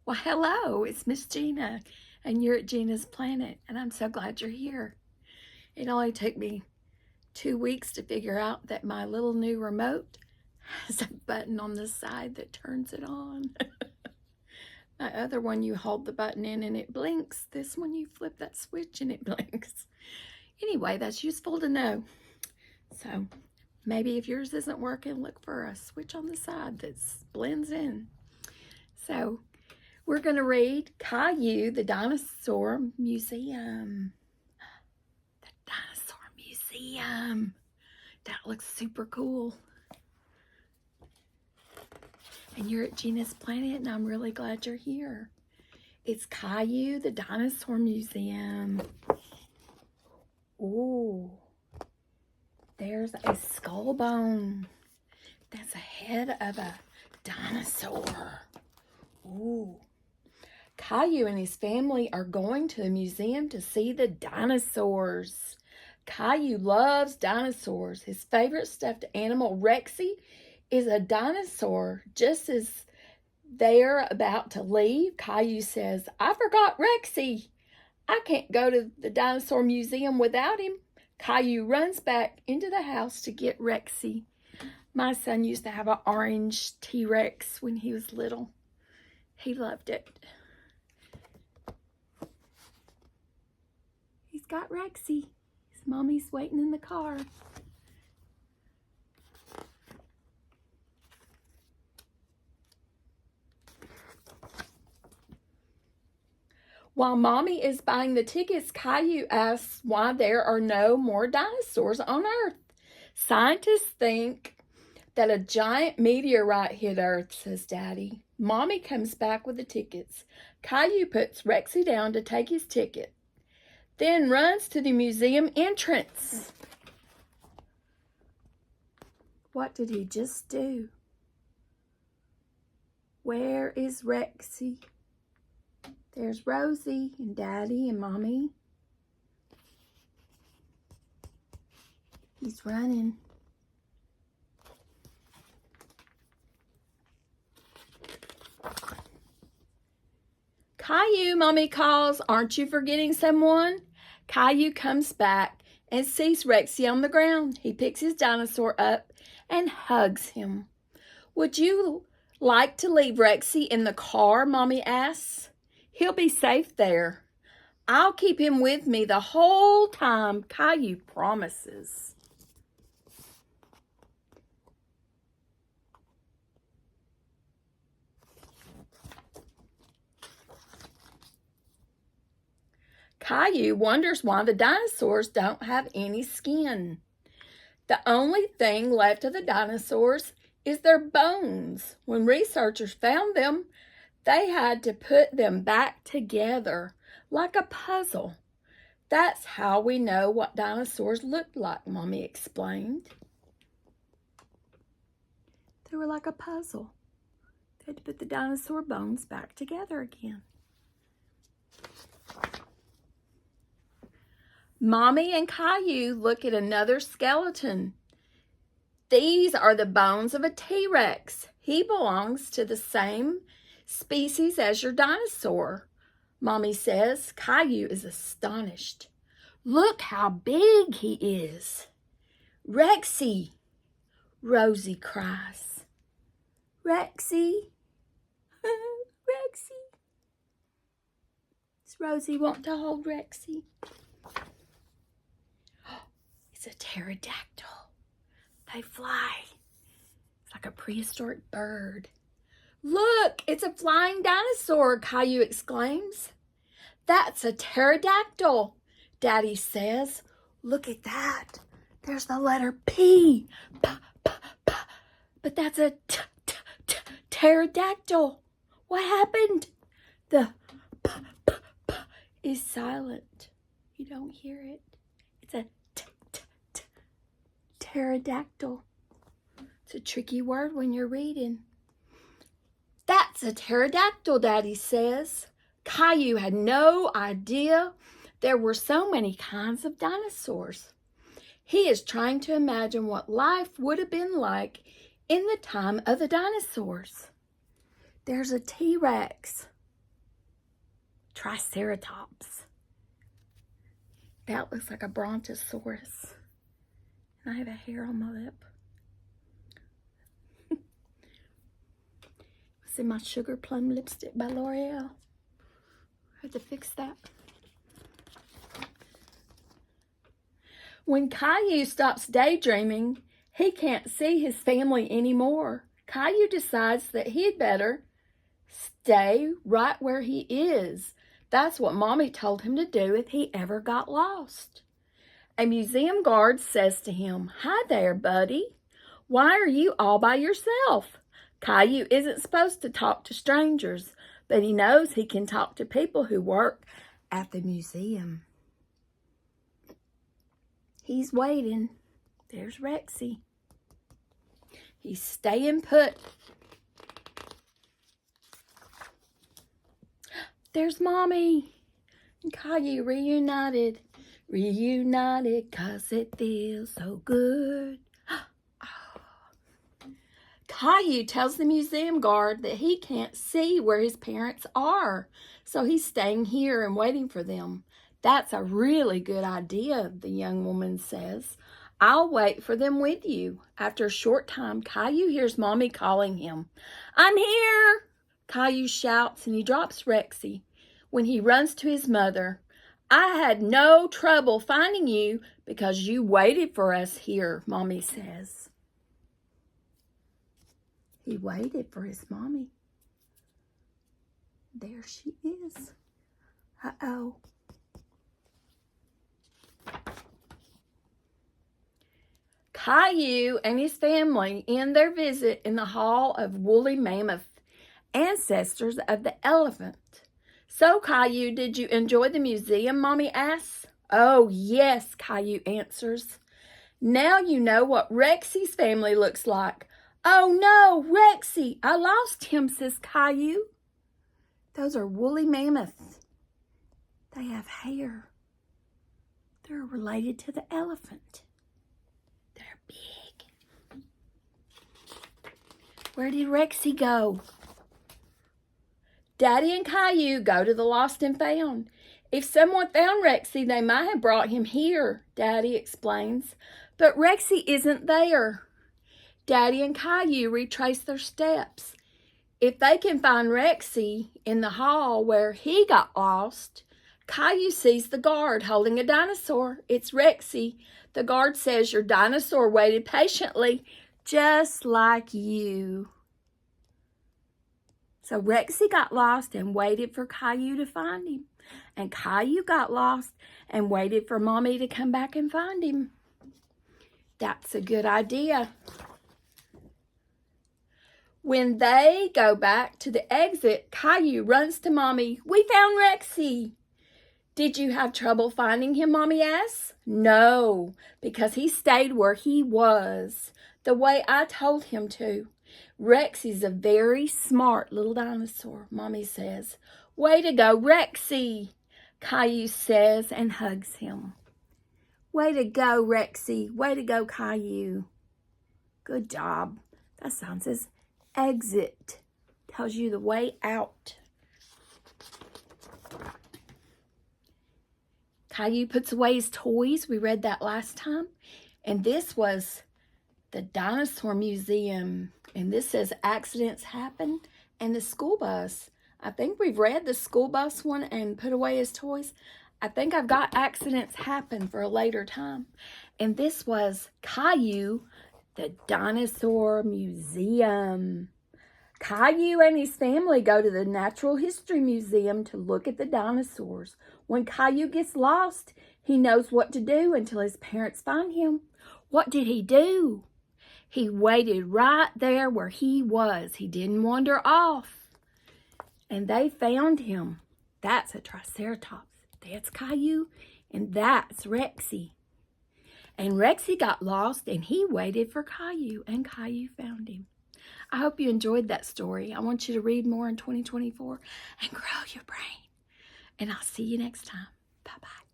Well, hello, it's Miss Gina, and you're at Gina's Planet, and I'm so glad you're here. It only took me 2 weeks to figure out that my little new remote has a button on the side that turns it on. My other one, you hold the button in and it blinks. This one, you flip that switch and it blinks. Anyway, that's useful to know. So maybe if yours isn't working, look for a switch on the side that blends in. So we're going to read Caillou, the Dinosaur Museum. The Dinosaur Museum. That looks super cool. And you're at Gina's Planet, and I'm really glad you're here. It's Caillou, the Dinosaur Museum. Ooh. There's a skull bone. That's a head of a dinosaur. Ooh. Caillou and his family are going to the museum to see the dinosaurs. Caillou loves dinosaurs. His favorite stuffed animal, Rexy, is a dinosaur. Just as they're about to leave, Caillou says, "I forgot Rexy. I can't go to the dinosaur museum without him." Caillou runs back into the house to get Rexy. My son used to have an orange T-Rex when he was little. He loved it. He's got Rexy. His mommy's waiting in the car. While Mommy is buying the tickets, Caillou asks why there are no more dinosaurs on Earth. Scientists think that a giant meteorite hit Earth, says Daddy. Mommy comes back with the tickets. Caillou puts Rexy down to take his ticket, then runs to the museum entrance. What did he just do? Where is Rexy? There's Rosie and Daddy and Mommy. He's running. Caillou, Mommy calls. Aren't you forgetting someone? Caillou comes back and sees Rexy on the ground. He picks his dinosaur up and hugs him. Would you like to leave Rexy in the car? Mommy asks. He'll be safe there. I'll keep him with me the whole time, Caillou promises. Caillou wonders why the dinosaurs don't have any skin. The only thing left of the dinosaurs is their bones. When researchers found them, they had to put them back together like a puzzle. That's how we know what dinosaurs looked like, Mommy explained. They were like a puzzle. They had to put the dinosaur bones back together again. Mommy and Caillou look at another skeleton. These are the bones of a T-Rex. He belongs to the same species as your dinosaur, Mommy says. Caillou is astonished. Look how big he is. Rexy, Rosie cries. Rexy, Rexy. Does Rosie want to hold Rexy? It's a pterodactyl. They fly. It's like a prehistoric bird. Look, it's a flying dinosaur, Caillou exclaims. That's a pterodactyl, Daddy says. Look at that. There's the letter P. But that's a pterodactyl. What happened? The is silent. You don't hear it. It's a pterodactyl. It's a tricky word when you're reading. That's a pterodactyl, Daddy says. Caillou had no idea there were so many kinds of dinosaurs. He is trying to imagine what life would have been like in the time of the dinosaurs. There's a T-Rex. Triceratops. That looks like a brontosaurus. And I have a hair on my lip. It's in my Sugar Plum lipstick by L'Oreal. I had to fix that. When Caillou stops daydreaming, he can't see his family anymore. Caillou decides that he'd better stay right where he is. That's what Mommy told him to do if he ever got lost. A museum guard says to him, "Hi there, buddy. Why are you all by yourself?" Caillou isn't supposed to talk to strangers, but he knows he can talk to people who work at the museum. He's waiting. There's Rexy. He's staying put. There's Mommy and Caillou reunited. Reunited 'cause it feels so good. Caillou tells the museum guard that he can't see where his parents are, so he's staying here and waiting for them. That's a really good idea, the young woman says. I'll wait for them with you. After a short time, Caillou hears Mommy calling him. I'm here! Caillou shouts and he drops Rexy. When he runs to his mother, I had no trouble finding you because you waited for us here, Mommy says. He waited for his mommy. There she is. Uh-oh. Caillou and his family end their visit in the Hall of Woolly Mammoth, ancestors of the elephant. So, Caillou, did you enjoy the museum, Mommy asks. Oh, yes, Caillou answers. Now you know what Rexy's family looks like. Oh no, Rexy, I lost him, says Caillou. Those are woolly mammoths. They have hair. They're related to the elephant. They're big. Where did Rexy go? Daddy and Caillou go to the lost and found. If someone found Rexy, they might have brought him here, Daddy explains. But Rexy isn't there. Daddy and Caillou retrace their steps. If they can find Rexy in the hall where he got lost, Caillou sees the guard holding a dinosaur. It's Rexy. The guard says, your dinosaur waited patiently, just like you. So Rexy got lost and waited for Caillou to find him. And Caillou got lost and waited for Mommy to come back and find him. That's a good idea. When they go back to the exit, Caillou runs to Mommy. We found Rexy. Did you have trouble finding him, Mommy asks. No, because he stayed where he was, the way I told him to. Rexy's a very smart little dinosaur, Mommy says. Way to go, Rexy, Caillou says and hugs him. Way to go, Rexy. Way to go, Caillou. Good job. That sign says exit. Tells you the way out. Caillou puts away his toys. We read that last time. And this was the Dinosaur Museum. And this says accidents happen. And the school bus. I think we've read the school bus one and put away his toys. I think I've got accidents happen for a later time. And this was Caillou, the Dinosaur Museum. Caillou and his family go to the Natural History Museum to look at the dinosaurs. When Caillou gets lost, he knows what to do until his parents find him. What did he do? He waited right there where he was. He didn't wander off. And they found him. That's a Triceratops. That's Caillou, and that's Rexy. And Rexy got lost, and he waited for Caillou, and Caillou found him. I hope you enjoyed that story. I want you to read more in 2024 and grow your brain. And I'll see you next time. Bye-bye.